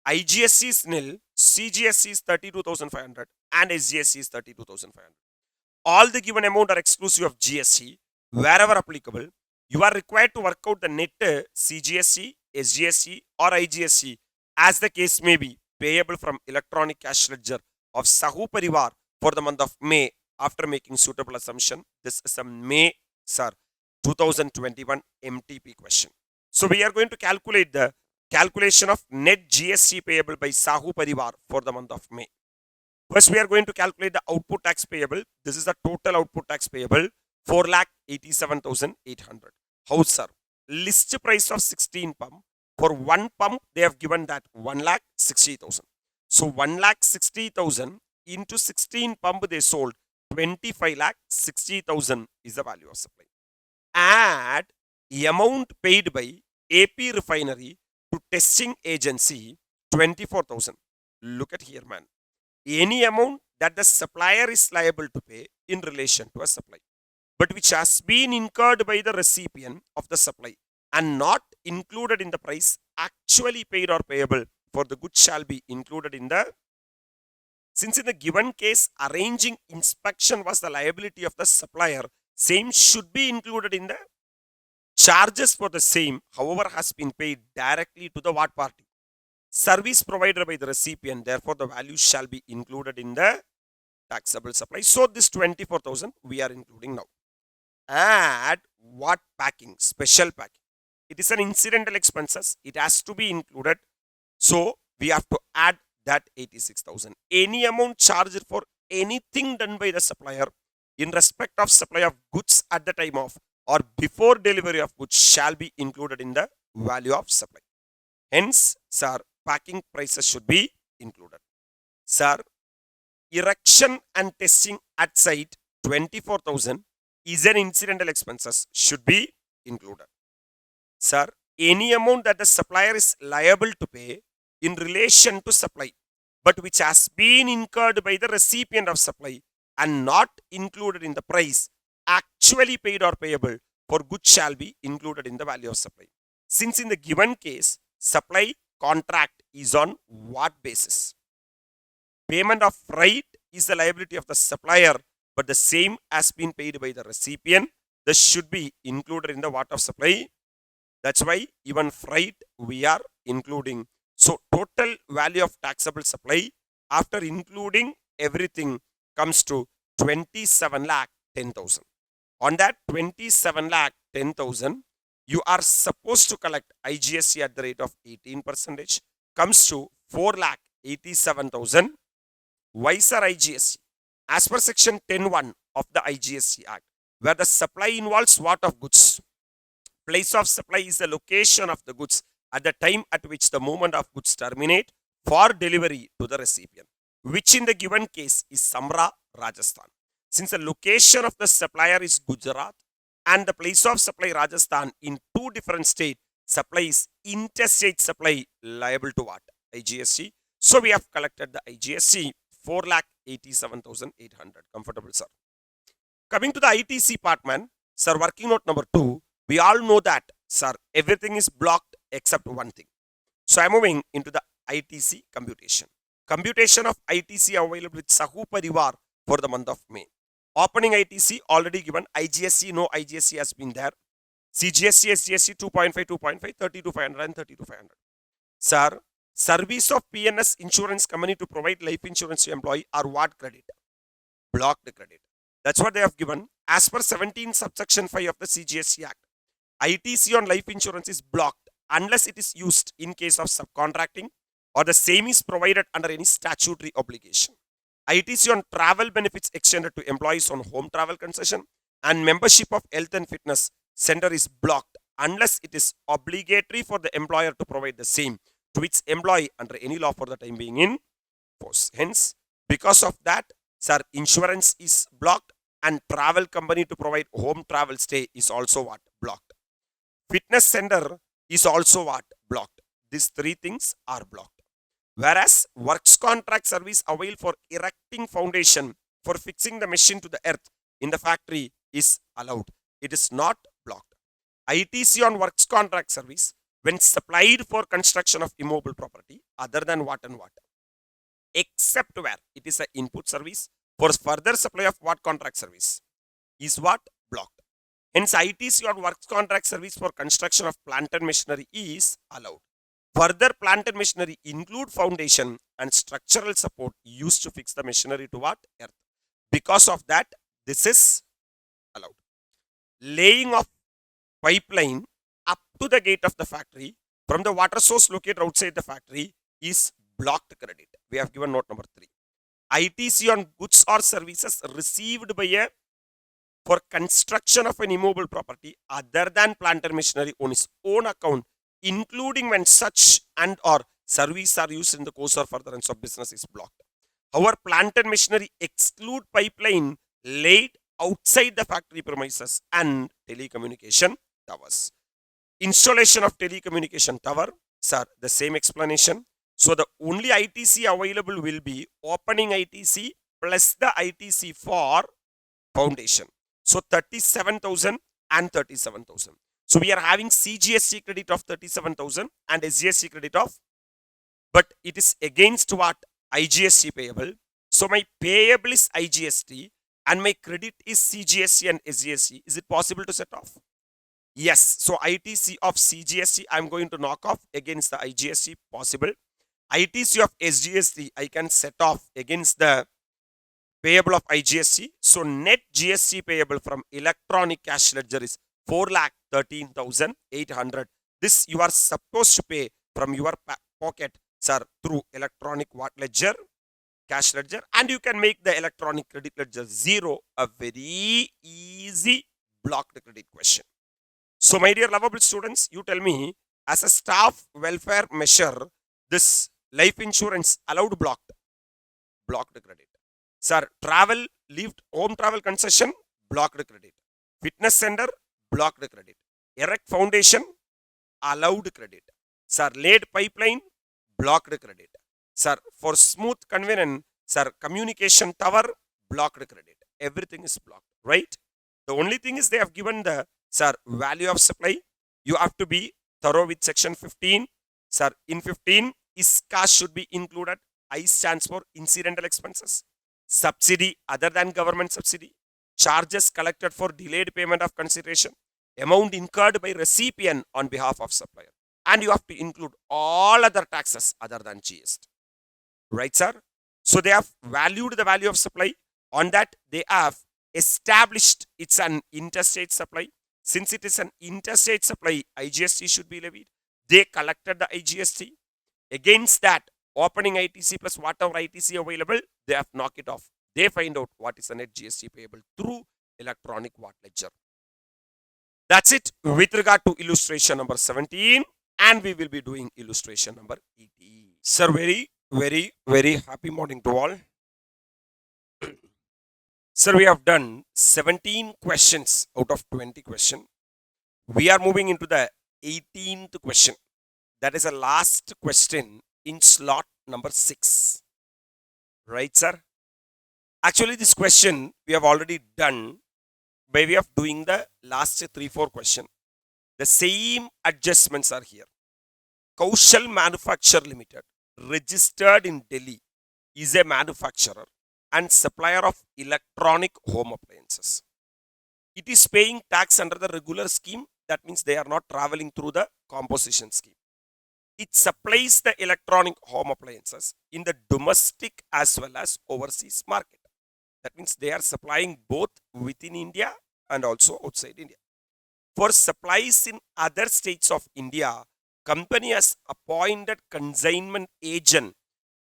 IGST is nil, CGST is 32,500 and SGST is 32,500. All the given amount are exclusive of GST. Wherever applicable, you are required to work out the net CGST, SGST or IGST as the case may be payable from electronic cash ledger of Sahu Parivar for the month of May after making suitable assumption. This is a May, sir, 2021 MTP question. So we are going to calculate the calculation of net GST payable by Sahu Parivar for the month of May. First, we are going to calculate the output tax payable. This is the total output tax payable, 4,87,800. How, sir? List price of 16 pump. For one pump, they have given that 1,60,000. So 1,60,000 into 16 pump they sold, 25,60,000 is the value of supply. Add amount paid by AP refinery to testing agency, 24,000. Look at here, man. Any amount that the supplier is liable to pay in relation to a supply, but which has been incurred by the recipient of the supply and not included in the price actually paid or payable for the goods shall be included in the. Since in the given case, arranging inspection was the liability of the supplier, same should be included in the charges for the same, however, has been paid directly to the what party? Service provided by the recipient, therefore the value shall be included in the taxable supply. So this 24,000 we are including now. Add what packing? Special packing. It is an incidental expenses. It has to be included. So we have to add that 86,000. Any amount charged for anything done by the supplier in respect of supply of goods at the time of or before delivery of goods shall be included in the value of supply. Hence, sir, packing prices should be included. Sir, erection and testing at site, 24,000 is an incidental expenses, should be included. Sir, any amount that the supplier is liable to pay in relation to supply, but which has been incurred by the recipient of supply and not included in the price actually paid or payable for goods shall be included in the value of supply. Since in the given case, supply contract is on what basis? Payment of freight is the liability of the supplier, but the same has been paid by the recipient. This should be included in the what of supply. That's why even freight we are including. So total value of taxable supply after including everything comes to 27,10,000. On that 27,10,000, you are supposed to collect IGST at the rate of 18%, comes to 4,87,000. Why, sir, IGST? As per section 10(1) of the IGST Act, where the supply involves what of goods? Place of supply is the location of the goods at the time at which the movement of goods terminate for delivery to the recipient, which in the given case is Samra, Rajasthan. Since the location of the supplier is Gujarat and the place of supply Rajasthan in two different states, supply is interstate supply liable to what? IGST. So we have collected the IGST 4,87,800. Comfortable, sir. Coming to the ITC part, man, sir, working note number 2, we all know that Sir, everything is blocked except one thing. So I'm moving into the ITC computation. Computation of ITC available with Sahu Parivar for the month of May. Opening ITC already given. IGSC, no IGSC has been there. CGSC, SGSC 2.5, 2.5, 30 to 500 and 30 to 500. Sir, service of PNS insurance company to provide life insurance to employee are what credit? Blocked credit. That's what they have given. As per 17 subsection 5 of the CGST Act, ITC on life insurance is blocked unless it is used in case of subcontracting or the same is provided under any statutory obligation. ITC on travel benefits extended to employees on home travel concession and membership of health and fitness center is blocked unless it is obligatory for the employer to provide the same to its employee under any law for the time being in force. Hence, because of that, sir, insurance is blocked and travel company to provide home travel stay is also what? Blocked. Fitness center is also what? Blocked. These three things are blocked. Whereas works contract service availed for erecting foundation for fixing the machine to the earth in the factory is allowed. It is not blocked. ITC on works contract service when supplied for construction of immobile property other than what and what? Except where it is an input service for further supply of what contract service is what? Blocked. Hence, ITC on works contract service for construction of plant and machinery is allowed. Further plant and machinery include foundation and structural support used to fix the machinery to what? Earth. Because of that, this is allowed. Laying of pipeline up to the gate of the factory from the water source located outside the factory is blocked credit. We have given note number 3. ITC on goods or services received by a for construction of an immobile property other than plant and machinery on its own account, including when such and or service are used in the course or furtherance of business is blocked. However, plant and machinery exclude pipeline laid outside the factory premises and telecommunication towers. Installation of telecommunication tower, sir, the same explanation. So the only ITC available will be opening ITC plus the ITC for foundation. So 37,000 and 37,000. So we are having CGST credit of 37,000 and SGST credit of, but it is against what? IGST payable. So my payable is IGST and my credit is CGST and SGST. Is it possible to set off? Yes. So ITC of CGST I am going to knock off against the IGST, possible. ITC of SGST I can set off against the payable of IGST. So net GST payable from electronic cash ledger is 4,13,800. This you are supposed to pay from your pocket, sir, through electronic what ledger? Cash ledger. And you can make the electronic credit ledger 0 a very easy blocked credit question. So my dear lovable students, you tell me, as a staff welfare measure, this life insurance allowed blocked credit. Sir, travel, lived home travel concession, blocked credit. Fitness center, blocked credit. Erect foundation, allowed credit. Sir, laid pipeline, blocked credit. Sir, for smooth convenience, sir, communication tower, blocked credit. Everything is blocked, right? The only thing is they have given the, sir, value of supply. You have to be thorough with section 15. Sir, in 15, ISCA should be included. I stands for incidental expenses. Subsidy other than government subsidy. Charges collected for delayed payment of consideration. Amount incurred by recipient on behalf of supplier. And you have to include all other taxes other than GST. Right, sir? So they have valued the value of supply. On that, they have established it's an interstate supply. Since it is an interstate supply, IGST should be levied. They collected the IGST. Against that, opening ITC plus whatever ITC available, they have knocked it off. They find out what is the net GST payable through electronic what ledger. That's it with regard to illustration number 17, and we will be doing illustration number 18. Sir, very happy morning to all. Sir, we have done 17 questions out of 20 questions. We are moving into the 18th question. That is the last question in slot number 6. Right, sir? Actually, this question we have already done by way of doing the last 3-4 questions. The same adjustments are here. Kaushal Manufacture Limited, registered in Delhi, is a manufacturer and supplier of electronic home appliances. It is paying tax under the regular scheme. That means they are not traveling through the composition scheme. It supplies the electronic home appliances in the domestic as well as overseas market. That means they are supplying both within India and also outside India. For supplies in other states of India, company has appointed consignment agent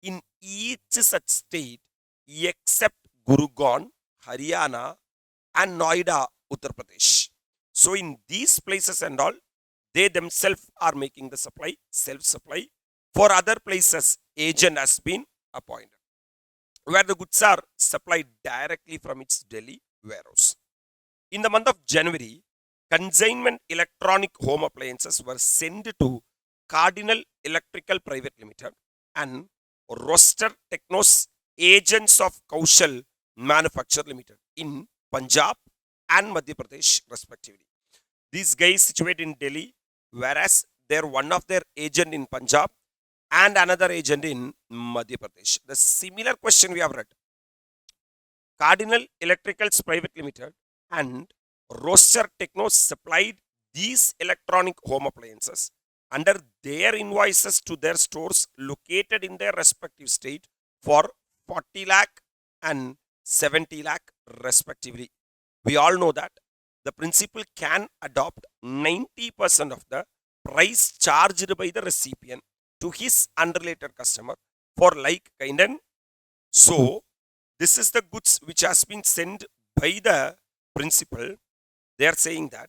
in each such state except Gurugram, Haryana and Noida, Uttar Pradesh. So in these places and all, they themselves are making the supply, self-supply. For other places, agent has been appointed, where the goods are supplied directly from its Delhi warehouse. In the month of January, consignment electronic home appliances were sent to Cardinal Electrical Private Limited and Roster Technos agents of Kaushal Manufacture Limited in Punjab and Madhya Pradesh respectively. These guys situated in Delhi, whereas they're one of their agent in Punjab and another agent in Madhya Pradesh. The similar question we have read. Cardinal Electricals Private Limited and Roster Techno supplied these electronic home appliances under their invoices to their stores located in their respective state for 40 lakh and 70 lakh respectively. We all know that the principal can adopt 90% of the price charged by the recipient to his unrelated customer for like kind and so this is the goods which has been sent by the principal. They are saying that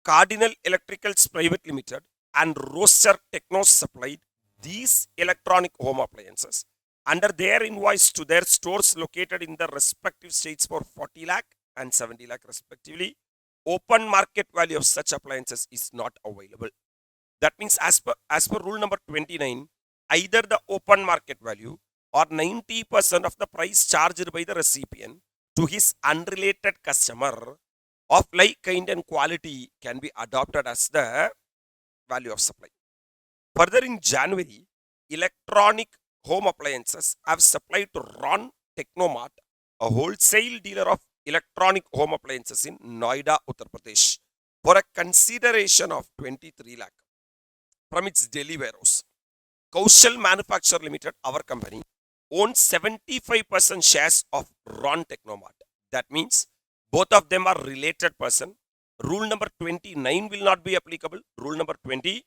Cardinal Electricals Private Limited and Roster Technos supplied these electronic home appliances under their invoice to their stores located in the respective states for 40 lakh and 70 lakh respectively. Open market value of such appliances is not available. That means as per rule number 29, either the open market value or 90% of the price charged by the recipient to his unrelated customer of like kind and quality can be adopted as the value of supply. Further, in January, electronic home appliances have supplied to Ron Technomart, a wholesale dealer of electronic home appliances in Noida, Uttar Pradesh, for a consideration of 23 lakh from its Delhi warehouse. Kaushal Manufacture Limited, our company, owns 75% shares of Ron Technomart. That means both of them are related person. Rule number 29 will not be applicable. Rule number 20,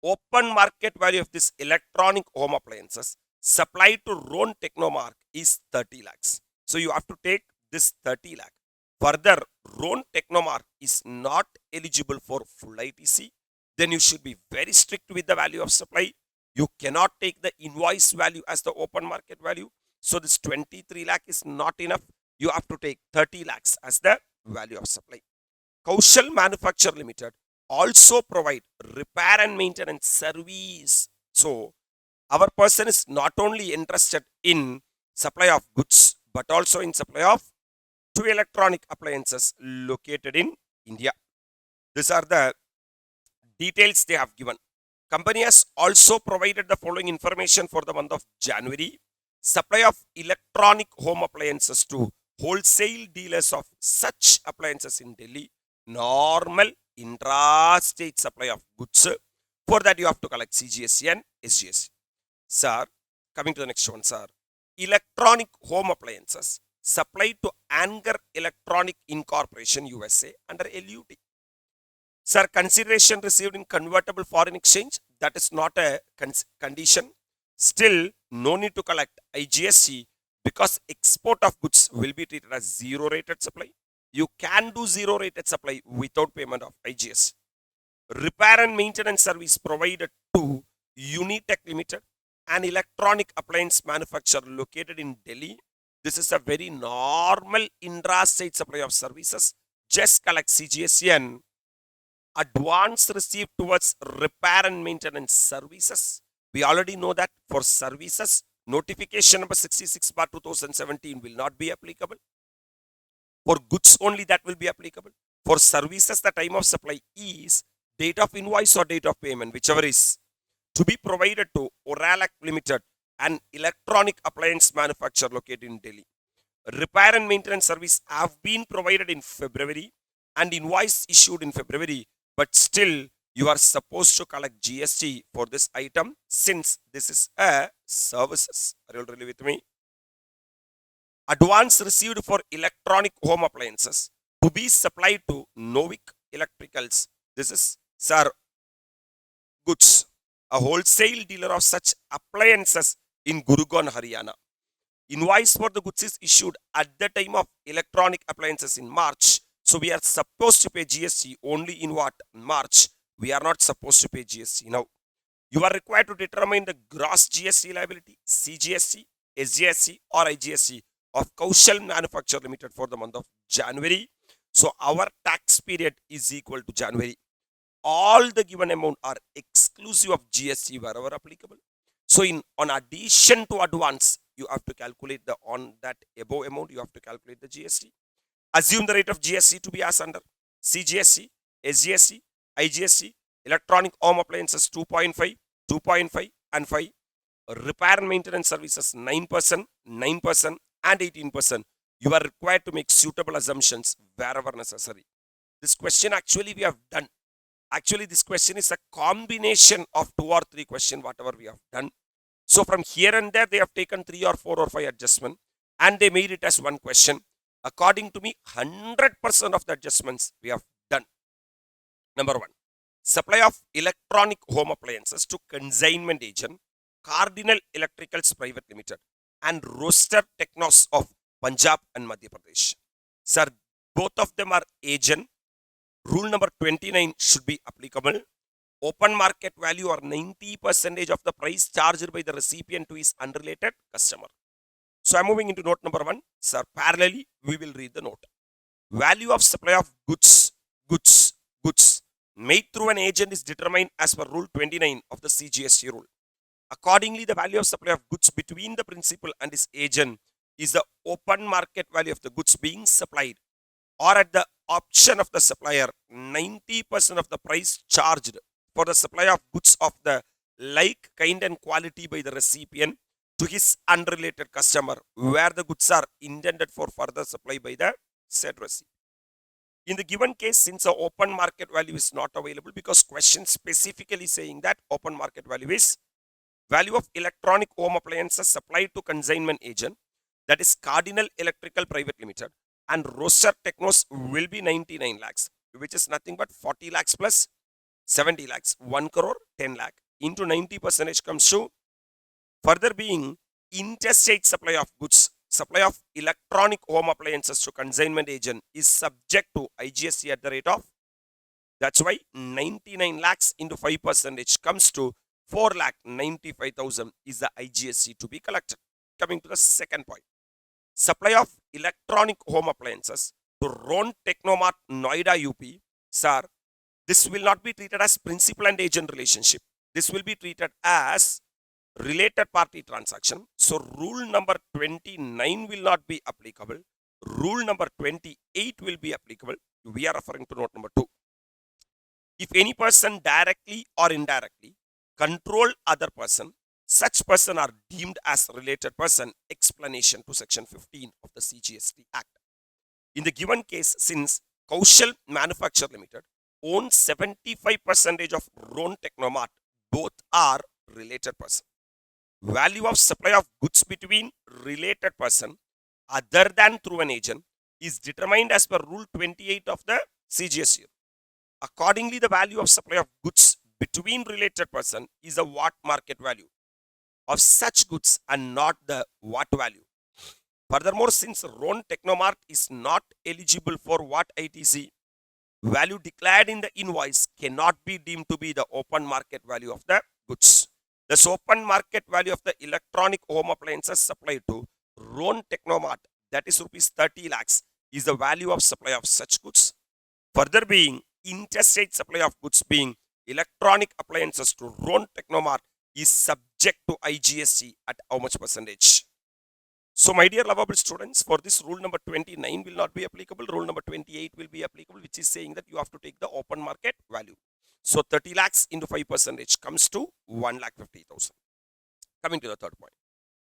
open market value of this electronic home appliances supplied to Ron Technomart is 30 lakhs. So you have to take this 30 lakh. Further, Ron Technomart is not eligible for full ITC. Then you should be very strict with the value of supply. You cannot take the invoice value as the open market value. So this 23 lakh is not enough. You have to take 30 lakhs as the value of supply. Kaushal Manufacture Limited also provide repair and maintenance service. So our person is not only interested in supply of goods, but also in supply of two electronic appliances located in India. These are the details they have given. Company has also provided the following information for the month of January. Supply of electronic home appliances to wholesale dealers of such appliances in Delhi. Normal intra-state supply of goods. For that you have to collect CGST and SGST. Sir, coming to the next one, sir. Electronic home appliances supplied to Anger Electronic Incorporation USA under LUT. Sir, consideration received in convertible foreign exchange, that is not a condition. Still, no need to collect IGST because export of goods will be treated as zero rated supply. You can do zero rated supply without payment of IGST. Repair and maintenance service provided to Unitech Limited, an electronic appliance manufacturer located in Delhi. This is a very normal intra-state supply of services. Just collect CGST and advance received towards repair and maintenance services. We already know that for services, notification number 66/2017 will not be applicable. For goods only that will be applicable. For services, the time of supply is date of invoice or date of payment, whichever is to be provided to Oralac Limited, an electronic appliance manufacturer located in Delhi. Repair and maintenance service have been provided in February and invoice issued in February, but still you are supposed to collect GST for this item since this is a services. Are you all really with me? Advance received for electronic home appliances to be supplied to Novik Electricals. This is Sir Goods, a wholesale dealer of such appliances in Gurugram, Haryana. Invoice for the goods is issued at the time of electronic appliances in March. So we are supposed to pay GST only in what? March. We are not supposed to pay GST. Now, you are required to determine the gross GST liability, CGST, SGST or IGST of Kaushal Manufacture Limited for the month of January. So our tax period is equal to January. All the given amount are exclusive of GST wherever applicable. So on addition to advance, you have to calculate on that above amount, you have to calculate the GST. Assume the rate of GST to be as under CGST, SGST, IGST, electronic home appliances 2.5, 2.5 and 5. Repair and maintenance services 9%, 9% and 18%. You are required to make suitable assumptions wherever necessary. This question actually we have done. Actually, this question is a combination of 2 or 3 questions, whatever we have done. So from here and there, they have taken 3 or 4 or 5 adjustments and they made it as one question. According to me, 100% of the adjustments we have done. Number 1, supply of electronic home appliances to consignment agent, Cardinal Electricals Private Limited and Roaster Technos of Punjab and Madhya Pradesh. Sir, both of them are agent. Rule number 29 should be applicable. Open market value or 90% of the price charged by the recipient to his unrelated customer. So I'm moving into note number 1. Sir, parallelly, we will read the note. Value of supply of goods made through an agent is determined as per Rule 29 of the CGST rule. Accordingly, the value of supply of goods between the principal and his agent is the open market value of the goods being supplied, or at the option of the supplier, 90% of the price charged for the supply of goods of the like kind and quality by the recipient to his unrelated customer, where the goods are intended for further supply by the said recipient. In the given case, since the open market value is not available, because question specifically saying that open market value is value of electronic home appliances supplied to consignment agent, that is Cardinal Electrical Private Limited, and Roaster Technos will be 99 lakhs, which is nothing but 40 lakhs plus 70 lakhs, 1 crore 10 lakh into 90% comes to further being interstate supply of goods. Supply of electronic home appliances to consignment agent is subject to IGST at the rate of, that's why 99 lakhs into 5% comes to 4,95,000 is the IGST to be collected. Coming to the second point. Supply of electronic home appliances to Ron Technomart Noida UP. Sir, this will not be treated as principal and agent relationship. This will be treated as related party transaction. So rule number 29 will not be applicable. Rule number 28 will be applicable. We are referring to note number 2. If any person directly or indirectly control other person, such person are deemed as related person. Explanation to section 15 of the CGST Act. In the given case, since Kaushal Manufacture Limited owns 75% of Ron Technomart, both are related person. Value of supply of goods between related person other than through an agent is determined as per Rule 28 of the CGST. Accordingly, the value of supply of goods between related person is a what market value of such goods and not the what value. Furthermore, since Ron Technomart is not eligible for what ITC, value declared in the invoice cannot be deemed to be the open market value of the goods. Thus, open market value of the electronic home appliances supplied to Ron Technomart, that is rupees 30 lakhs, is the value of supply of such goods. Further being interstate supply of goods being electronic appliances to Ron Technomart is subject to IGST at how much percentage? So my dear lovable students, for this rule number 29 will not be applicable. Rule number 28 will be applicable, which is saying that you have to take the open market value. So 30 lakhs into 5% comes to 1,50,000. Coming to the third point.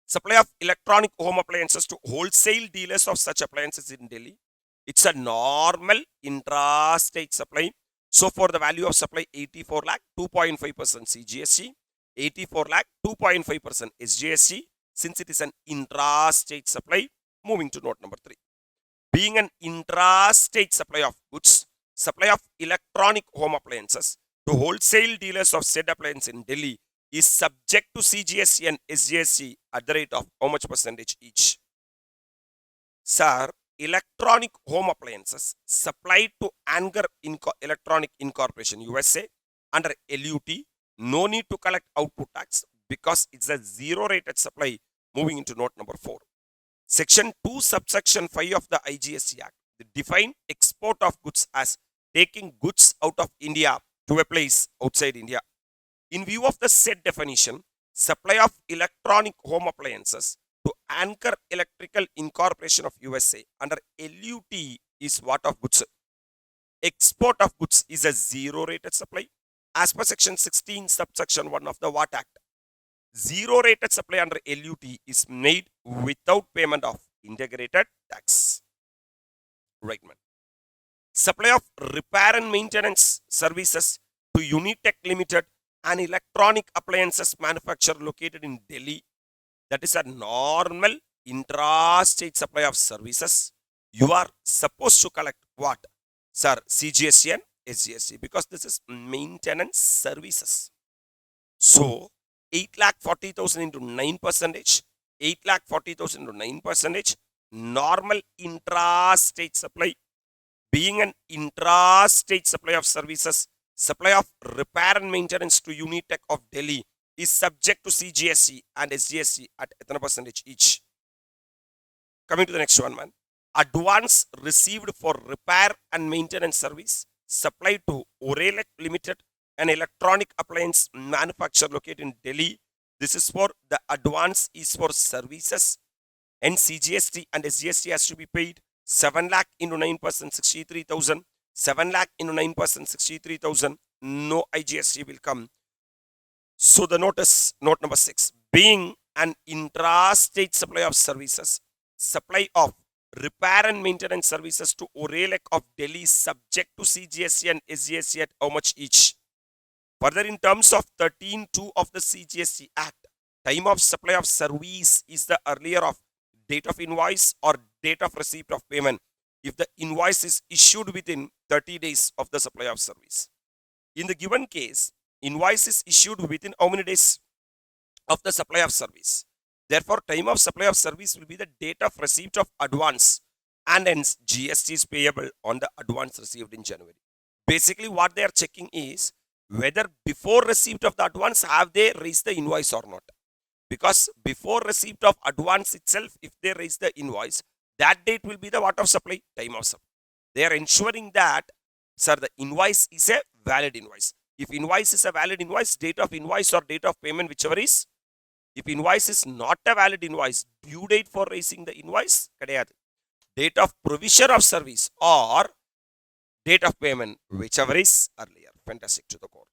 Supply of electronic home appliances to wholesale dealers of such appliances in Delhi. It's a normal intra-state supply. So for the value of supply 84 lakh, 2.5% CGST, 84 lakh, 2.5% SGST. Since it is an intra-state supply, moving to note number 3. Being an intra-state supply of goods, supply of electronic home appliances to wholesale dealers of said appliance in Delhi is subject to CGST and SGST at the rate of how much percentage each? Sir, electronic home appliances supplied to Anger Electronic Incorporation USA under LUT, no need to collect output tax because it's a zero rated supply. Moving into note number 4. Section 2 subsection 5 of the IGST Act define export of goods as taking goods out of India to a place outside India. In view of the said definition, supply of electronic home appliances to Anchor Electrical Incorporation of USA under LUT is what of goods? Export of goods is a zero rated supply as per section 16 subsection 1 of the Watt Act. Zero rated supply under LUT is made without payment of integrated tax. Right, man. Supply of repair and maintenance services to Unitech Limited, an electronic appliances manufacturer located in Delhi. That is a normal intra-state supply of services. You are supposed to collect what? Sir, CGST and SGST, because this is maintenance services. So, 8,40,000 into 9%, 8,40,000 into 9%, normal intra-state supply. Being an intra-state supply of services, supply of repair and maintenance to Unitech of Delhi is subject to CGST and SGST at 10% each. Coming to the next one, man. Advance received for repair and maintenance service supplied to Orelec Limited, an electronic appliance manufacturer located in Delhi. This is for the advance is for services, and CGST and SGST has to be paid. 7 lakh into 9%, 63,000. 7 lakh into 9%, 63,000. No IGST will come. So the note is note number 6. Being an intra-state supply of services, supply of repair and maintenance services to Orelec of Delhi subject to CGST and SGST at how much each? Further, in terms of 13.2 of the CGST Act, time of supply of service is the earlier of date of invoice or date of receipt of payment if the invoice is issued within 30 days of the supply of service. In the given case, invoice is issued within how many days of the supply of service? Therefore, time of supply of service will be the date of receipt of advance, and hence GST is payable on the advance received in January. Basically, what they are checking is whether before receipt of the advance have they raised the invoice or not. Because before receipt of advance itself, if they raise the invoice, that date will be the what of supply? Time of supply. They are ensuring that, sir, the invoice is a valid invoice. If invoice is a valid invoice, date of invoice or date of payment, whichever is. If invoice is not a valid invoice, due date for raising the invoice, kadayadu. Date of provision of service or date of payment, whichever is earlier. Fantastic to the core.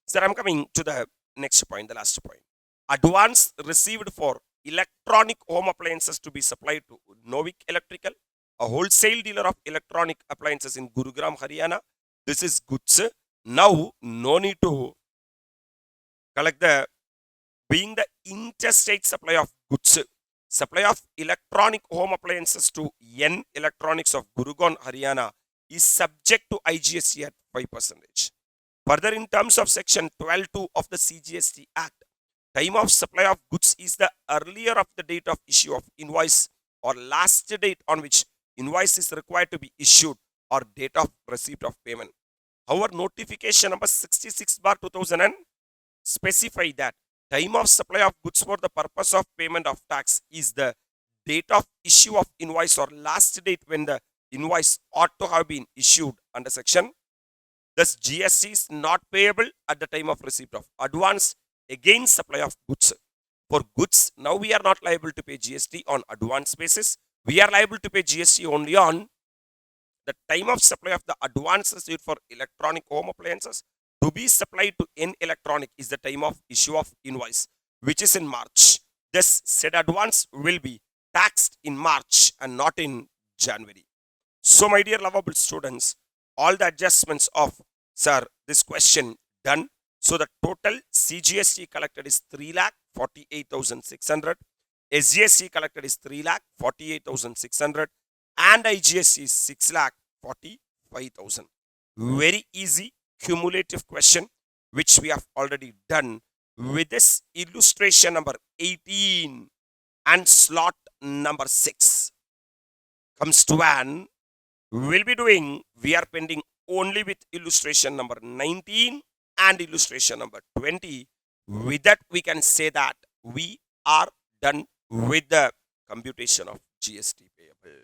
Sir, I'm coming to the next point, the last point. Advance received for electronic home appliances to be supplied to Novik Electrical, a wholesale dealer of electronic appliances in Gurugram, Haryana. This is goods. Now, no need to collect the, being the interstate supply of goods. Supply of electronic home appliances to N Electronics of Gurugram, Haryana is subject to IGST at 5%. Further, in terms of section 12.2 of the CGST Act, time of supply of goods is the earlier of the date of issue of invoice or last date on which invoice is required to be issued or date of receipt of payment. However, notification number 66/2000 specify that time of supply of goods for the purpose of payment of tax is the date of issue of invoice or last date when the invoice ought to have been issued under section. Thus, GST is not payable at the time of receipt of advance against supply of goods. For goods, now we are not liable to pay GST on advance basis. We are liable to pay GST only on the time of supply of the advance received for electronic home appliances to be supplied to N Electronic is the time of issue of invoice, which is in March. This said advance will be taxed in March and not in January. So, my dear lovable students, all the adjustments of, sir, this question done. So, the total CGST collected is 3,48,600. SGST collected is 3,48,600. And IGST is 6,45,000. Very easy cumulative question, which we have already done with this illustration number 18 and slot number 6 comes to an we'll be doing, we are pending only with illustration number 19 and illustration number 20. With that, we can say that we are done with the computation of GST payable.